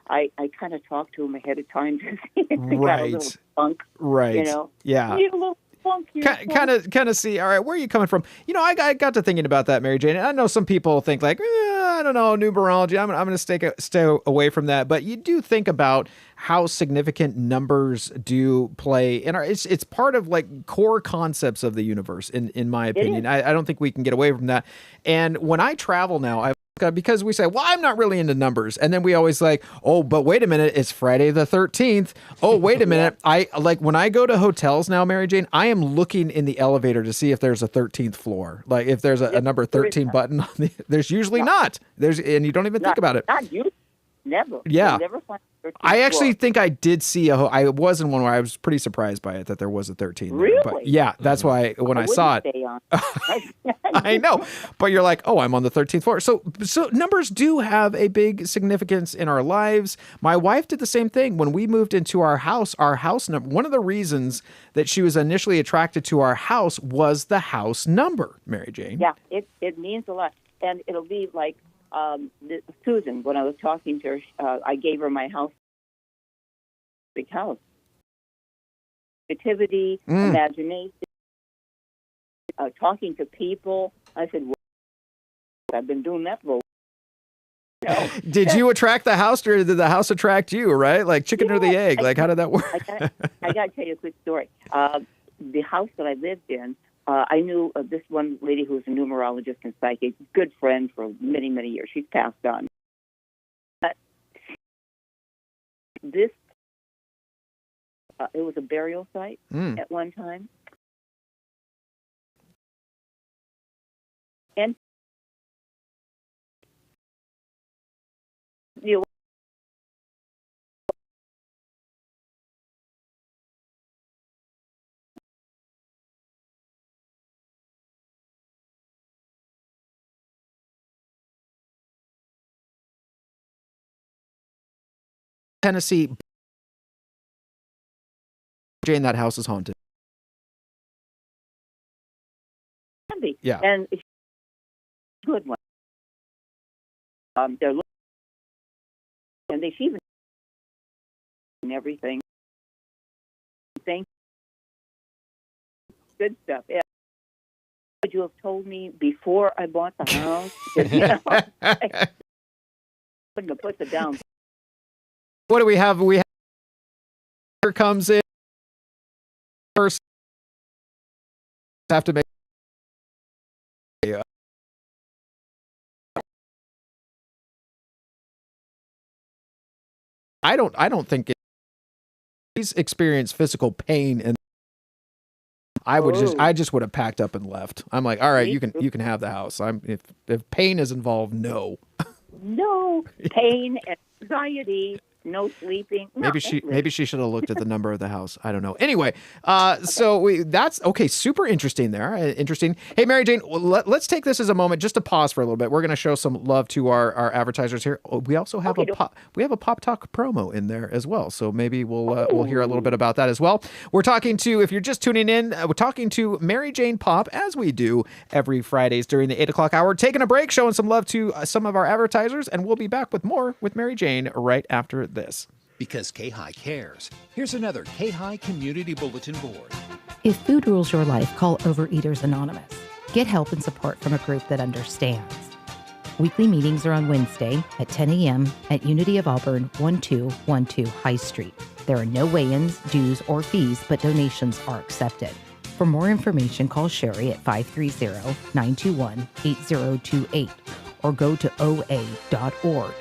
I kind of talk to them ahead of time to see if they got a little funk. Right. Yeah. You need a little funk here. Kind of see, all right, where are you coming from? I got to thinking about that, Mary Jane. I know some people think like, I don't know, numerology. I'm going to stay away from that. But you do think about how significant numbers do in it's part of like core concepts of the universe, in my opinion. I don't think we can get away from that. And when I travel now, because we say, well, I'm not really into numbers. And then we always like, oh, but wait a minute, it's Friday the 13th. Oh, wait a minute. When I go to hotels now, Mary Jane, I am looking in the elevator to see if there's a 13th floor. Like if there's a number 13 button on there's usually not. And you don't even think about it. Not you. Never. Yeah. You'll never find a I actually think I did see I was in one where I was pretty surprised by it that there was a 13 there. Really? But yeah, that's why when I saw it, Stay on. I know. But you're like, oh, I'm on the 13th floor. So numbers do have a big significance in our lives. My wife did the same thing when we moved into our house number. One of the reasons that she was initially attracted to our house was the house number, Mary Jane. Yeah, it means a lot. And it'll be like Susan, when I was talking to her, I gave her my house, big house. Creativity, imagination, talking to people. I said, well, I've been doing that for a while. Did you attract the house or did the house attract you, right? Like chicken or the egg? Like, how did that work? I got to tell you a quick story. The house that I lived in, I knew this one lady who was a numerologist and psychic, good friend for many, many years. She's passed on. This, it was a burial site at one time. And you know, Tennessee, Jane, that house is haunted. Yeah. And it's a good one. They're looking, and they even and everything. Thank you. Good stuff. Yeah. Would you have told me before I bought the house? You know, I wouldn't have put the down. What do we have? We have here comes in first. Have to make. I don't think he's experienced physical pain, and I just would have packed up and left. I'm like, all right, you can have the house. If pain is involved, no. No pain, anxiety, no sleeping. Maybe she should have looked at the number of the house. I don't know. Anyway, so that's okay. Super interesting there. Interesting. Hey, Mary Jane, let's take this as a moment just to pause for a little bit. We're going to show some love to our advertisers here. We also have a Pop Talk promo in there as well. So maybe we'll hear a little bit about that as well. We're talking to, if you're just tuning in, we're talking to Mary Jane Pop, as we do every Fridays during the 8 o'clock hour. Taking a break, showing some love to some of our advertisers, and we'll be back with more with Mary Jane right after this. Because KAHI cares. Here's another KAHI Community Bulletin Board. If food rules your life, call Overeaters Anonymous. Get help and support from a group that understands. Weekly meetings are on Wednesday at 10 a.m. at Unity of Auburn, 1212 High Street. There are no weigh-ins, dues, or fees, but donations are accepted. For more information, call Sherry at 530-921-8028 or go to oa.org.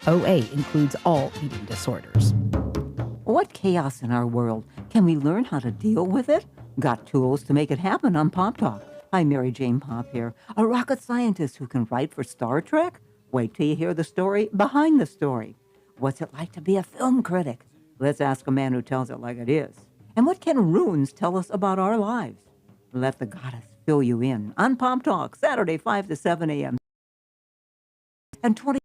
OA includes all eating disorders. What chaos in our world. Can we learn how to deal with it? Got tools to make it happen on Pop Talk. I'm Mary Jane Pop here, a rocket scientist who can write for Star Trek. Wait till you hear the story behind the story. What's it like to be a film critic? Let's ask a man who tells it like it is. And what can runes tell us about our lives? Let the goddess fill you in on Pop Talk, Saturday, 5 to 7 a.m. and 20.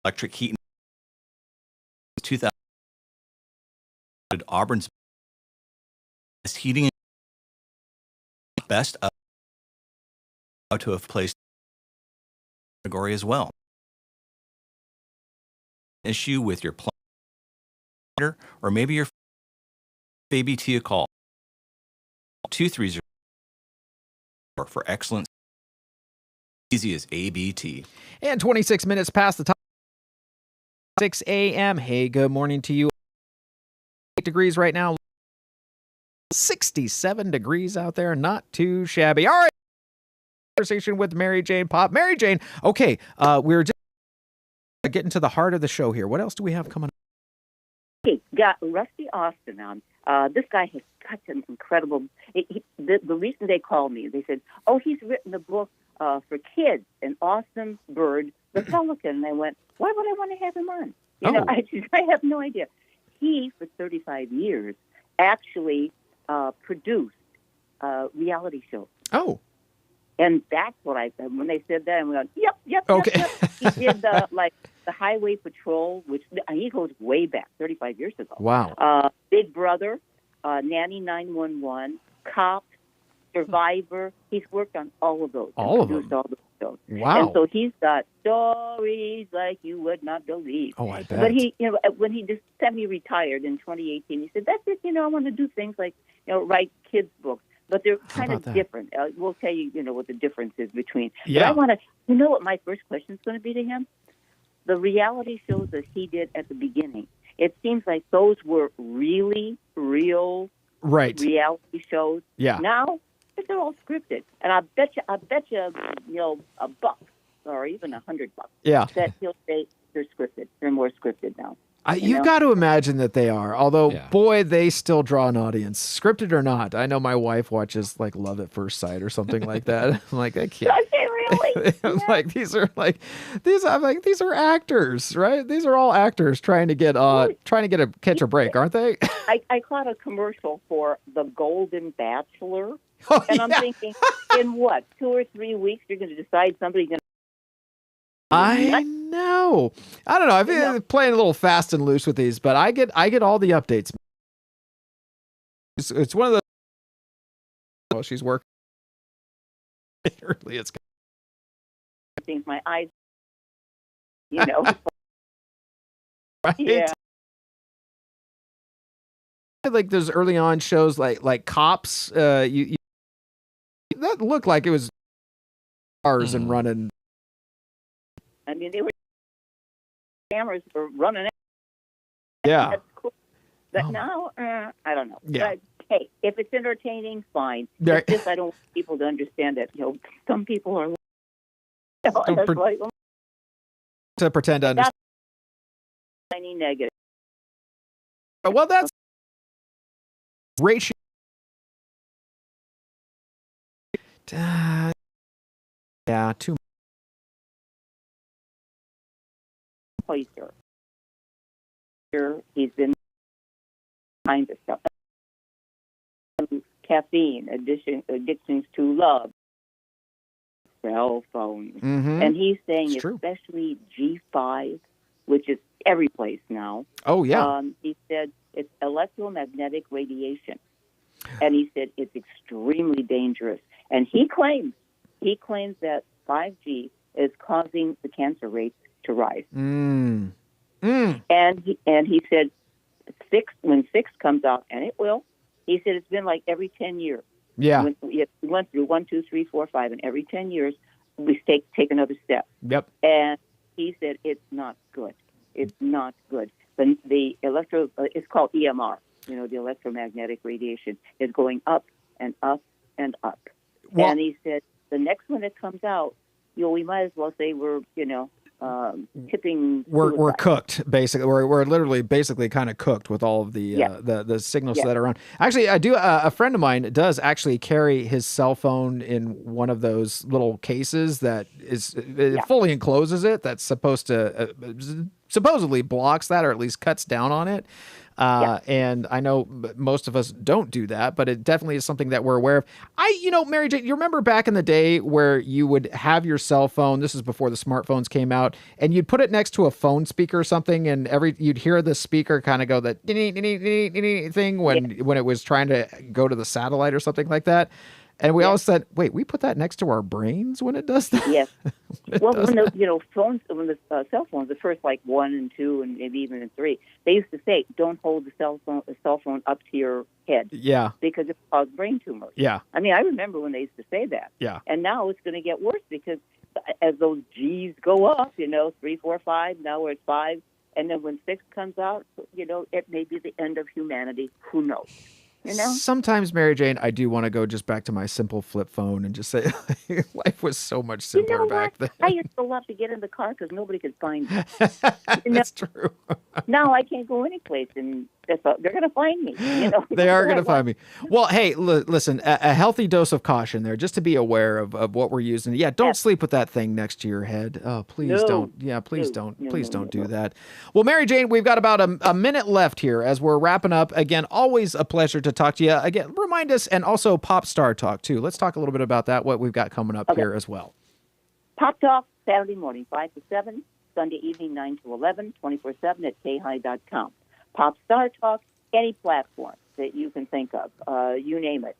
Electric heat. 2000. Auburn's best heating. Best of to have placed category as well. Issue with your plumber or maybe your ABT a call. 230 for excellence. Easy as ABT. And 26 minutes past the time. 6 a.m. Hey, good morning to you. 8 degrees right now. 67 degrees out there. Not too shabby. All right. Conversation with Mary Jane Pop. Mary Jane. Okay. We're just getting to the heart of the show here. What else do we have coming up? Hey, got Rusty Austin on. This guy has such an incredible. The reason they called me, they said, "Oh, he's written a book for kids, an awesome bird, the pelican." And I went, "Why would I want to have him on?" I have no idea. He, for 35 years, actually produced reality shows. Oh. And that's what when they said that, I'm going, yep. Okay. He did like the Highway Patrol, which he goes way back, 35 years ago. Wow. Big Brother, Nanny 911, Cop, Survivor. He's worked on all of those. All of produced them? all those shows. Wow. And so he's got stories like you would not believe. Oh, I bet. But he, when he just semi-retired in 2018, he said, "That's it. I want to do things like, write kids' books." But they're kind of about that? different. We'll tell you, what the difference is between. Yeah. But I want to, what my first question is going to be to him? The reality shows that he did at the beginning. It seems like those were really real reality shows. Yeah. Now, they're all scripted. And I bet you, $1 or even $100 that he'll say they're scripted. They're more scripted now. You've got to imagine that they are. Although, boy, they still draw an audience, scripted or not. I know my wife watches like Love at First Sight or something like that. I'm like, I can't. Does it really? I'm like, these are actors, right? These are all actors trying to get catch a break, aren't they? I caught a commercial for The Golden Bachelor, and I'm thinking, in what, 2 or 3 weeks, you're going to decide somebody's going to. I know. I don't know. I've been playing a little fast and loose with these, but I get all the updates. It's one of the. Well, she's working. Early, it's. I think my eyes. Right? Yeah. Like those early on shows, like Cops. You that looked like it was cars and running. I mean, they were cameras were running. Yeah. That's cool. But now, I don't know. Yeah. But, hey, if it's entertaining, fine. Right. It's just I don't want people to understand that. Some people are. To pretend to understand. Tiny negative. Well, that's ratio. Yeah, too. Placer. Here, he's been kinds of stuff. Caffeine, addictions to love, cell phones. Mm-hmm. And he's saying It's true. especially G5, which is every place now. Oh, yeah. He said it's electromagnetic radiation. And he said it's extremely dangerous. And he claims that 5G is causing the cancer rates to rise. Mm. And he said when 6 comes out, and it will, he said it's been like every 10 years. Yeah. We went through 1, 2, 3, 4, 5, and every 10 years we take another step. Yep. And he said it's not good. It's not good. The it's called EMR. The electromagnetic radiation is going up and up and up. Well, and he said the next one that comes out, we might as well say we're tipping. We're cooked basically. We're literally basically kind of cooked with all of the signals that are on. Actually, I do. A friend of mine does actually carry his cell phone in one of those little cases that is it fully encloses it. That's supposed to supposedly blocks that or at least cuts down on it. And I know most of us don't do that, but it definitely is something that we're aware of. Mary Jane, you remember back in the day where you would have your cell phone, this is before the smartphones came out, and you'd put it next to a phone speaker or something, and you'd hear the speaker kind of go that thing when it was trying to go to the satellite or something like that. And we all said, wait, we put that next to our brains when it does that? Yes. Well, when the cell phones, the first like 1 and 2 and maybe even in 3, they used to say, don't hold the cell phone up to your head. Yeah. Because it causes brain tumors. Yeah. I mean, I remember when they used to say that. Yeah. And now it's going to get worse because as those G's go up, 3, 4, 5, now we're at 5. And then when 6 comes out, it may be the end of humanity. Who knows? You know? Sometimes, Mary Jane, I do want to go just back to my simple flip phone and just say life was so much simpler back then. I used to love to get in the car because nobody could find me. That's true. Now I can't go anyplace, and they're going to find me. You know? They are going to find me. Well, hey, listen, a healthy dose of caution there, just to be aware of what we're using. Yeah, don't sleep with that thing next to your head. Oh, please don't. Yeah, please don't. Please don't do that. Well, Mary Jane, we've got about a minute left here as we're wrapping up. Again, always a pleasure to talk to you. Again, remind us, and also Pop Star Talk, too. Let's talk a little bit about that, what we've got coming up here as well. Pop Talk, Saturday morning, 5 to 7, Sunday evening, 9 to 11, 24/7 at KAHI.com. Pop Star Talk, any platform that you can think of. You name it.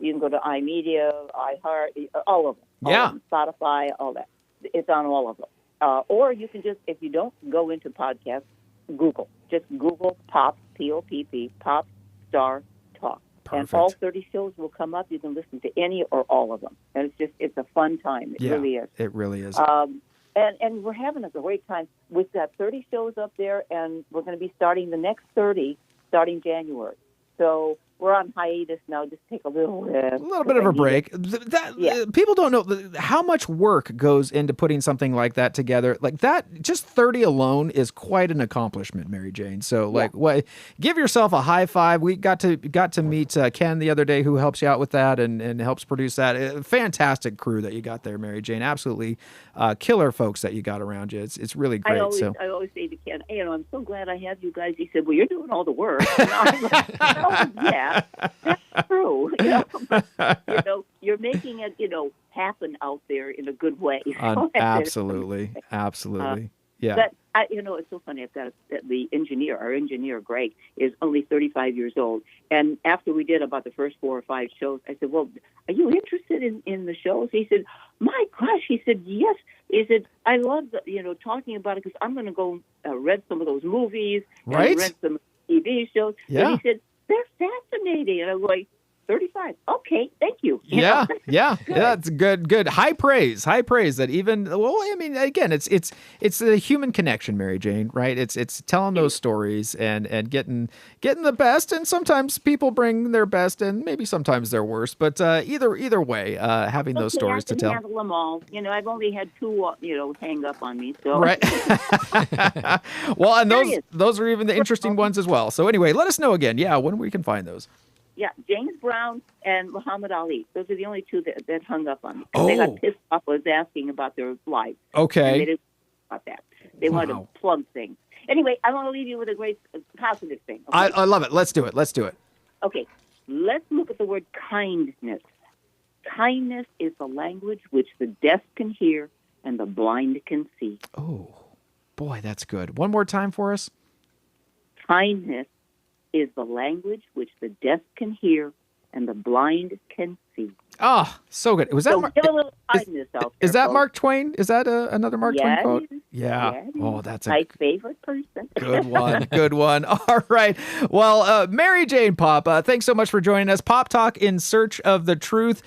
You can go to iMedia, iHeart, all of them. Yeah. All of them. Spotify, all that. It's on all of them. Or you can just, if you don't go into podcasts, Google. Just Google Pop, P-O-P-P, Pop Star Talk. Perfect. And all 30 shows will come up. You can listen to any or all of them. And it's a fun time. It really is. It really is. And we're having a great time. We've got 30 shows up there, and we're going to be starting the next 30 starting January. So we're on hiatus now. Just take a little bit of a break. People don't know how much work goes into putting something like that together. Like that, just 30 alone is quite an accomplishment, Mary Jane. So, give yourself a high five. We got to meet Ken the other day, who helps you out with that and helps produce that. Fantastic crew that you got there, Mary Jane. Absolutely killer folks that you got around you. It's really great. I always say to Ken, I'm so glad I have you guys. He said, well, you're doing all the work. And I'm like, yeah, that's true. You're making it, happen out there in a good way. Absolutely. Yeah. But it's so funny. I've got our engineer, Greg, is only 35 years old. And after we did about the first 4 or 5 shows, I said, well, are you interested in the shows? He said, my gosh. He said, yes. He said, I love, talking about it because I'm going to go read some of those movies and read some TV shows. Yeah. But he said, they're fascinating. And I'm like, 35. Okay, thank you. Yeah. It's good. High praise that even, again, it's the human connection, Mary Jane, right? It's telling those stories and getting the best. And sometimes people bring their best and maybe sometimes their worst, but either way, having those stories to tell. I can handle them all. I've only had 2, hang up on me. So. Right. Well, and those are even the interesting ones as well. So anyway, let us know again. Yeah. When we can find those. Yeah, James Brown and Muhammad Ali. Those are the only 2 that hung up on me. They got pissed off. I was asking about their lives. Okay. And they didn't about that. They wanted to plug things. Anyway, I want to leave you with a great positive thing. Okay? I love it. Let's do it. Okay, let's look at the word kindness. Kindness is the language which the deaf can hear and the blind can see. Oh, boy, that's good. One more time for us. Kindness is the language which the deaf can hear and the blind can see. Oh, so good. Was that give a little kindness out there, is that folks. Mark Twain? Is that another Mark Twain quote? Yeah. Oh, that's my favorite person. Good one. All right. Well, Mary Jane Pop, thanks so much for joining us. Pop Talk in Search of the Truth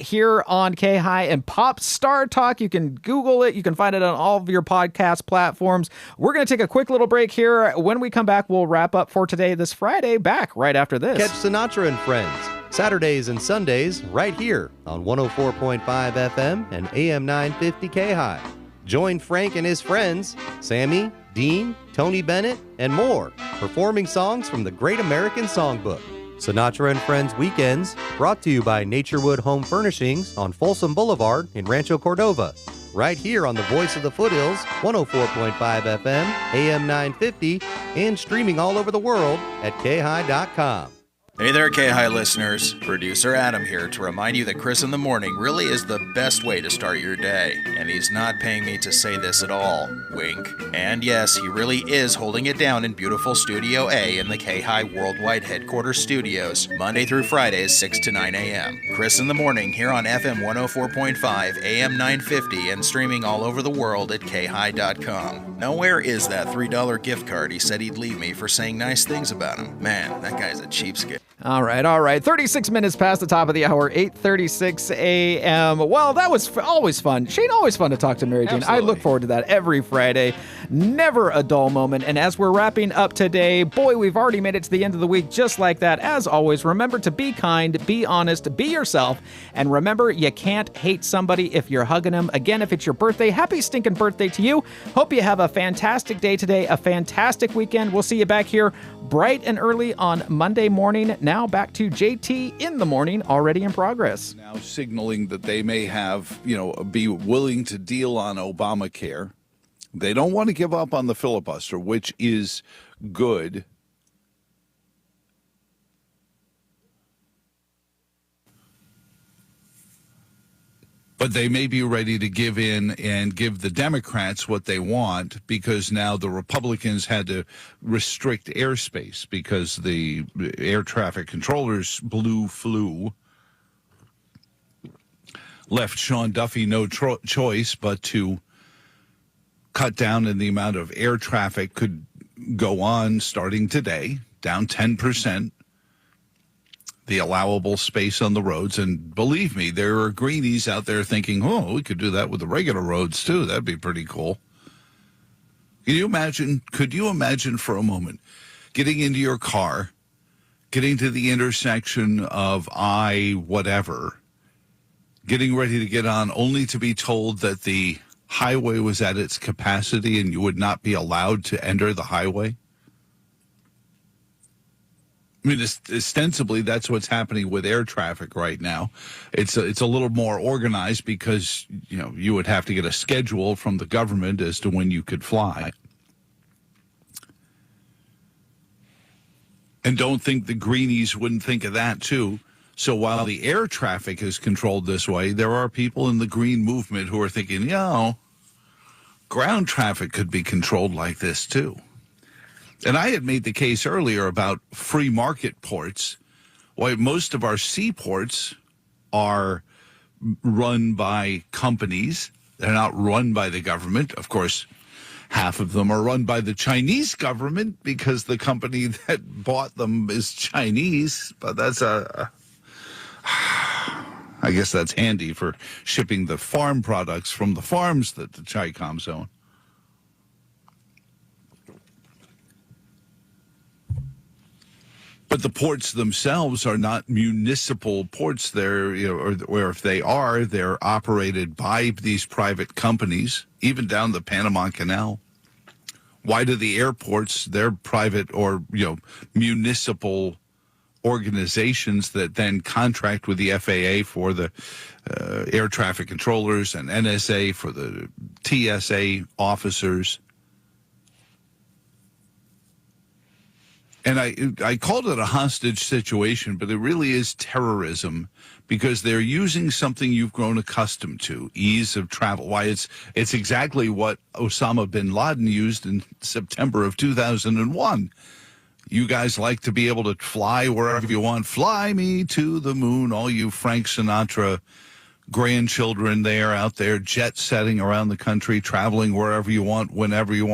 here on KAHI and Pop Star Talk. You can Google it. You can find it on all of your podcast platforms. We're going to take a quick little break here. When we come back, we'll wrap up for today, this Friday, back right after this. Catch Sinatra and Friends Saturdays and Sundays right here on 104.5 FM and AM 950 KAHI. Join Frank and his friends, Sammy, Dean, Tony Bennett, and more, performing songs from the Great American Songbook. Sinatra and Friends Weekends, brought to you by Naturewood Home Furnishings on Folsom Boulevard in Rancho Cordova. Right here on the Voice of the Foothills, 104.5 FM, AM 950, and streaming all over the world at KAHI.com. Hey there, KAHI listeners. Producer Adam here to remind you that Chris in the Morning really is the best way to start your day. And he's not paying me to say this at all. Wink. And yes, he really is holding it down in beautiful Studio A in the KAHI Worldwide Headquarters Studios, Monday through Fridays, 6 to 9 a.m. Chris in the Morning here on FM 104.5, AM 950, and streaming all over the world at KAHI.com. Now, where is that $3 gift card he said he'd leave me for saying nice things about him? Man, that guy's a cheapskate. All right. 36 minutes past the top of the hour, 8:36 a.m. Well, that was always fun. Shane, always fun to talk to Mary Jane. Absolutely. I look forward to that every Friday. Never a dull moment. And as we're wrapping up today, boy, we've already made it to the end of the week just like that. As always, remember to be kind, be honest, be yourself. And remember, you can't hate somebody if you're hugging them. Again, if it's your birthday, happy stinking birthday to you. Hope you have a fantastic day today, a fantastic weekend. We'll see you back here bright and early on Monday morning. Now back to JT in the morning, already in progress. Now signaling that they may have, be willing to deal on Obamacare. They don't want to give up on the filibuster, which is good. But they may be ready to give in and give the Democrats what they want, because now the Republicans had to restrict airspace because the air traffic controllers flew. Left Sean Duffy no choice but to cut down in the amount of air traffic could go on starting today, down 10%. The allowable space on the roads. And believe me, there are greenies out there thinking, oh, we could do that with the regular roads too. That'd be pretty cool. Could you imagine for a moment getting into your car, getting to the intersection of whatever, getting ready to get on, only to be told that the highway was at its capacity and you would not be allowed to enter the highway? I mean, ostensibly, that's what's happening with air traffic right now. It's a little more organized because, you would have to get a schedule from the government as to when you could fly. And don't think the greenies wouldn't think of that, too. So while the air traffic is controlled this way, there are people in the green movement who are thinking, ground traffic could be controlled like this, too. And I had made the case earlier about free market ports. Why most of our seaports are run by companies. They're not run by the government. Of course, half of them are run by the Chinese government because the company that bought them is Chinese. But that's I guess that's handy for shipping the farm products from the farms that the Chi-Coms own. But the ports themselves are not municipal ports. They're, or if they are, they're operated by these private companies, even down the Panama Canal. Why do the airports, they're private or, municipal organizations that then contract with the FAA for the air traffic controllers and NSA for the TSA officers? And I called it a hostage situation, but it really is terrorism because they're using something you've grown accustomed to, ease of travel. Why, it's exactly what Osama bin Laden used in September of 2001. You guys like to be able to fly wherever you want. Fly me to the moon, all you Frank Sinatra grandchildren there out there jet setting around the country, traveling wherever you want, whenever you want.